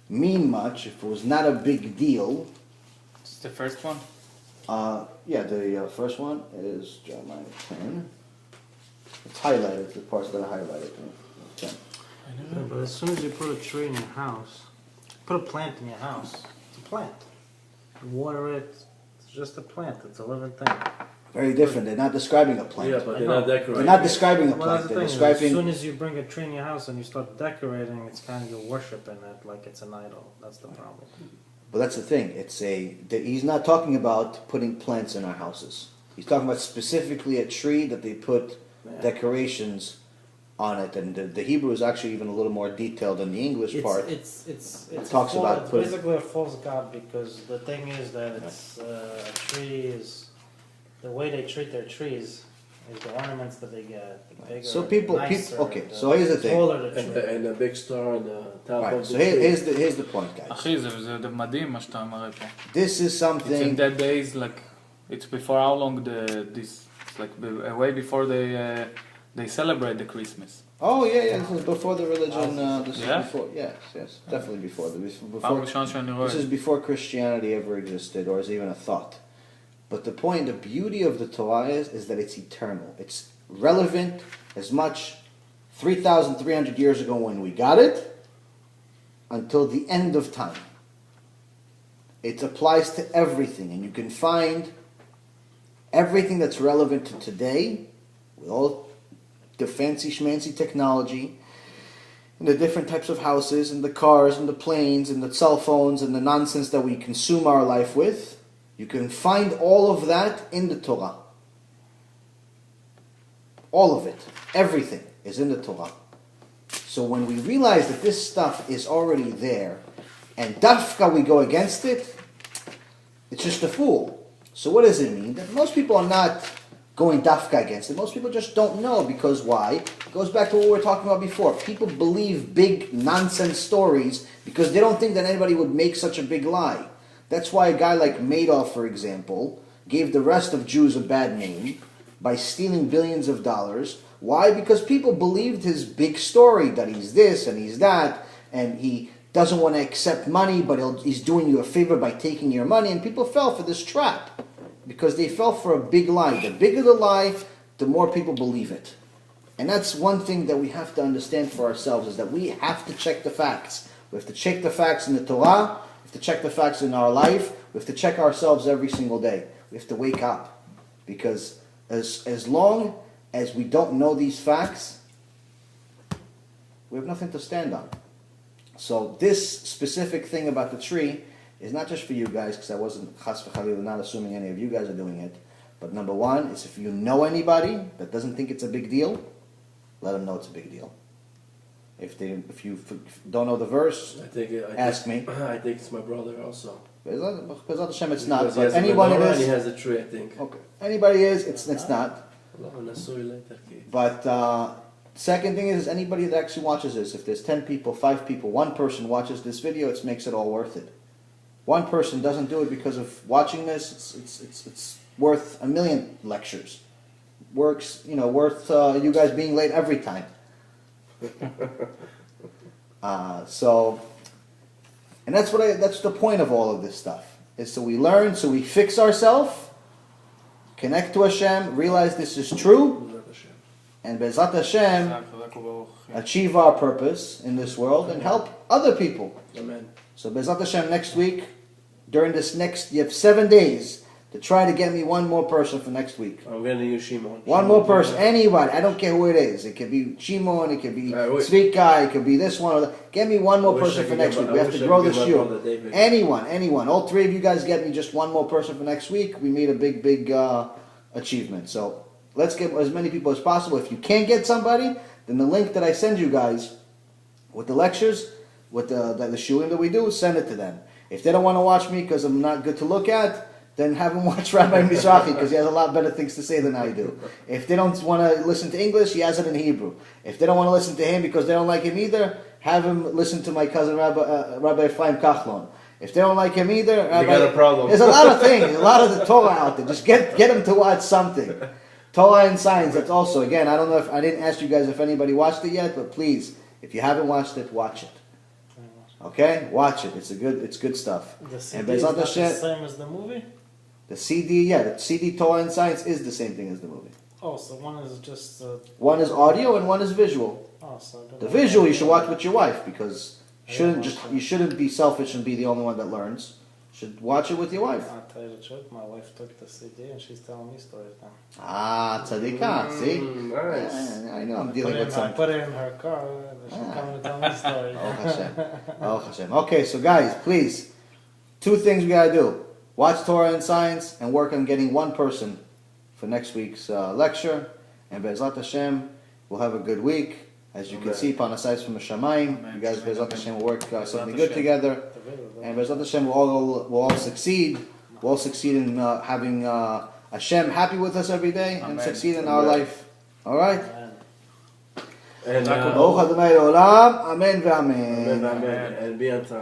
mean much, if it was not a big deal, It's the first one. the first one is Jeremiah 10. It's highlighted, the parts that are highlighted. 10. Yeah, but as soon as you put a tree in your house, put a plant in your house, it's a plant. You water it, it's just a plant, it's a living thing. Very different. They're not describing a plant. Yeah, but they're not decorating. They're not describing a Well, that's plant. the They're thing, describing. as soon as you bring a tree in your house and you start decorating, it's kind of you're worshiping it like it's an idol. That's the problem. But that's the thing. He's not talking about putting plants in our houses. He's talking about specifically a tree that they put decorations on it, and the Hebrew is actually even a little more detailed than the English part. It's talks about putting- basically a false god, because the thing is that it's a tree is the way they treat their trees is the ornaments that they get. The bigger, So people, nicer, okay. So here's the thing. taller the tree. And a big star on the top Right. of So the tree. here's the point, guys. אחי, זה מדהים מה שאתה מראה פה. This is It's in something. that days, like, it's before how long this, it's like way before they celebrate the Christmas. Oh yeah. This is before the religion. This Yeah? is before. Yes, definitely before. פעם Before. ראשונה שאני רואה. This is before Christianity ever existed, or is even a thought. But the point, the beauty of the Torah is that it's eternal. It's relevant as much 3,300 years ago when we got it, until the end of time. It applies to everything, and you can find everything that's relevant to today, with all the fancy schmancy technology, and the different types of houses, and the cars, and the planes, and the cell phones, and the nonsense that we consume our life with. You can find all of that in the Torah. All of it. Everything is in the Torah. So when we realize that this stuff is already there, and dafka we go against it, it's just a fool. So what does it mean? That most people are not going dafka against it. Most people just don't know, because why? It goes back to what we were talking about before. People believe big nonsense stories because they don't think that anybody would make such a big lie. That's why a guy like Madoff, for example, gave the rest of Jews a bad name by stealing billions of dollars. Why? Because people believed his big story, that he's this and he's that, and he doesn't want to accept money, but he's doing you a favor by taking your money, and people fell for this trap. Because they fell for a big lie. The bigger the lie, the more people believe it. And that's one thing that we have to understand for ourselves, is that we have to check the facts. We have to check the facts in the Torah. We have to check the facts in our life. We have to check ourselves every single day. We have to wake up. Because as long as we don't know these facts, we have nothing to stand on. So this specific thing about the tree is not just for you guys, because I wasn't chas v'chalila, not assuming any of you guys are doing it. But number one is, if you know anybody that doesn't think it's a big deal, let them know it's a big deal. If you don't know the verse, ask me. I think it's my brother also. Bezat Hashem, it's Because not. he But has a anybody menorah it and he is. has a tree, I think. Okay. Anybody is. It's not. But second thing is, anybody that actually watches this, if there's 10 people, 5 people, 1 person watches this video, it makes it all worth it. 1 person doesn't do it because of watching this. It's worth 1,000,000 lectures. Worth you guys being late every time. And that's the point of all of this stuff. Is so we learn, so we fix ourselves, connect to Hashem, realize this is true, and Bezat Hashem achieve our purpose in this world and help other people. Amen. So Bezat Hashem, next week, during you have 7 days to try to get me 1 more person for next week. I'm going to use Shimon. 1 more person, anybody. I don't care who it is. It could be Shimon, it could be Tzvika, it could be this one. Or that. Get me 1 more person for next week. We have to grow this year. Anyone. All 3 of you guys get me just 1 more person for next week. We made a big achievement. So let's get as many people as possible. If you can't get somebody, then the link that I send you guys with the lectures, with the shiurim that we do, send it to them. If they don't want to watch me because I'm not good to look at, then have them watch Rabbi Mizrahi, because he has a lot better things to say than I do. If they don't want to listen to English, he has it in Hebrew. If they don't want to listen to him because they don't like him either, have him listen to my cousin Rabbi Ephraim Kachlon. If they don't like him either, they got a problem. There's a lot of things, a lot of the Torah out there. Just get them to watch something. Torah and Science, that's also, again, I don't know if, I didn't ask you guys if anybody watched it yet, but please, if you haven't watched it, watch it. Okay? Watch it. It's good stuff. The CD And is Bezat not the Hashem, same as the movie? the CD Torah and Science is the same thing as the movie. Oh, so one is just... One is audio and one is visual. oh, so The visual you should watch with your wife, because you shouldn't be selfish and be the only one that learns. You should watch it with your wife. I'll tell you the truth, my wife took the CD and she's telling me stories now. Ah, tzadikah, see? Nice. I know I'm dealing with I some. put it in her car, she's coming to tell me stories. Oh Hashem. Oh Hashem. Okay, so guys, please, 2 things we gotta do. Watch Torah and Science and work on getting 1 person for next week's lecture. And Be'ezrat Hashem, we'll have a good week. As you can see, Panasais from the Shamayim. You guys, Be'ezrat Hashem, will work something good together. And Be'ezrat Hashem, we'll all succeed. We'll all succeed in having Hashem happy with us every day and succeed in our life. All right? And Baruch Adonai Olam. Amen ve'amen. Amen. And be on time.